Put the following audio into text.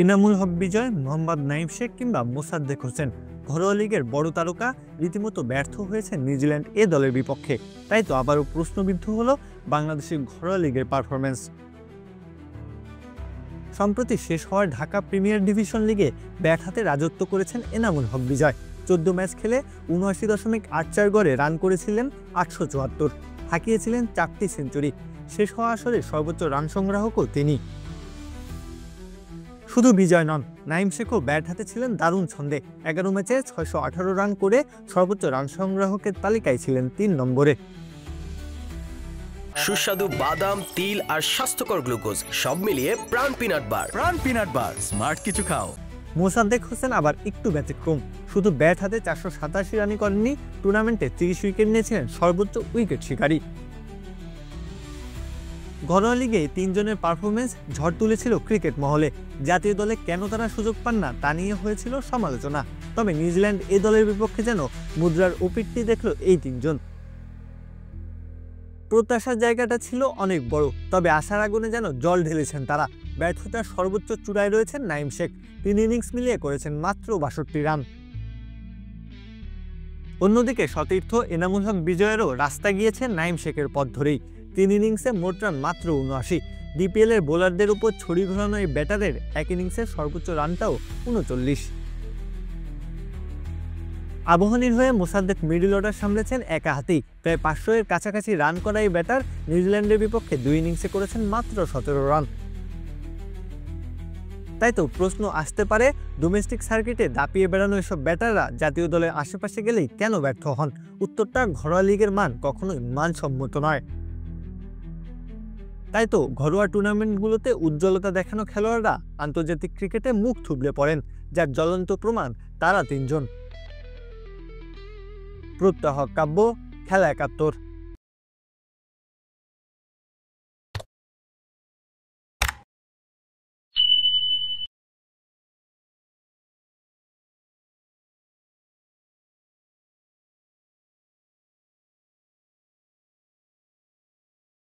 এনামুল হক বিজয়, মোহাম্মদ নাইম শেখ কিংবা মোসাদ্দেক হোসেন ঘরোয়া লিগের বড় তারকা রীতিমতো ব্যর্থ হয়েছে নিউজিল্যান্ড এ দলের বিপক্ষে। তাই তো আবারও প্রশ্নবিদ্ধ হলো বাংলাদেশের ঘরোয়া লিগের পারফরম্যান্স। সম্প্রতি শেষ হওয়ার ঢাকা প্রিমিয়ার ডিভিশন লিগে ব্যাট হাতে রাজত্ব করেছেন এনামুল হক বিজয়। 14 ম্যাচ খেলে ৭৯.৮৪ গড়ে রান করেছিলেন ৮৭৪, হাঁকিয়েছিলেন 4টি সেঞ্চুরি। শেষ হওয়া আসরে সর্বোচ্চ রান সংগ্রাহকও তিনি। শুধু বিজয় নন, নাইম শেখও ব্যাট হাতে ছিলেন দারুণ ছন্দে। 11 ম্যাচে ৬১৮ রান করে সর্বোচ্চ রান সংগ্রাহকের তালিকায় ছিলেন 3 নম্বরে। সুস্বাদু বাদাম, তিল আর স্বাস্থ্যকর গ্লুকোজ সব মিলিয়ে প্রাণ পিনাট বার। স্মার্ট কিছু খাও। মোসাদ্দেক হোসেন আবার একটু ব্যতিক্রম। শুধু ব্যাট হাতে 487 রানই করেননি, টুর্নামেন্টে 30 উইকেট নিয়েছিলেন সর্বোচ্চ উইকেট শিকারী। ঘরোয়া লিগে 3 জনের পারফরমেন্স ঝড় তুলেছিল ক্রিকেট মহলে। জাতীয় দলে কেন তারা সুযোগ পান না তা নিয়ে হয়েছিল সমালোচনা। তবে নিউজিল্যান্ড এ দলের বিপক্ষে যেন মুদ্রার ওপিটটি দেখল এই 3 জন। প্রত্যাশার জায়গাটা ছিল অনেক বড়, তবে আশার আগুনে যেন জল ঢেলেছেন তারা। ব্যর্থতার সর্বোচ্চ চূড়ায় রয়েছেন নাইম শেখ। 3 ইনিংস মিলিয়ে করেছেন মাত্র 62 রান। অন্যদিকে সতীর্থ এনামুল হক বিজয়েরও রাস্তা গিয়েছে নাইম শেখের পথ ধরেই। 3 ইনিংসে মোট রান মাত্র ৭৯। ডিপিএল এর বোলারদের উপর ছড়ি ঘোরানো এই ব্যাটারের এক ইনিংসের সর্বোচ্চ রানটাও ৩৯। আবাহনীর হয়ে মোসাদ্দেক মিডল অর্ডার সামলেছেন একা হাতেই। প্রায় 500 এর কাছাকাছি রান করা এই ব্যাটার নিউজিল্যান্ডের বিপক্ষে 2 ইনিংসে করেছেন মাত্র 17 রান। তাই তো প্রশ্ন আসতে পারে, ডোমেস্টিক সার্কিটে দাপিয়ে বেড়ানো এসব ব্যাটাররা জাতীয় দলের আশেপাশে গেলেই কেন ব্যর্থ হন? উত্তরটা ঘরোয়া লিগের মান কখনোই মানসম্মত নয়। তাই তো ঘরোয়া টুর্নামেন্টগুলোতে উজ্জ্বলতা দেখানো খেলোয়াড়রা আন্তর্জাতিক ক্রিকেটে মুখ থুবড়ে পড়েন, যার জ্বলন্ত প্রমাণ তারা 3 জন। প্রত্যহ কাব্য, খেলা ৭১।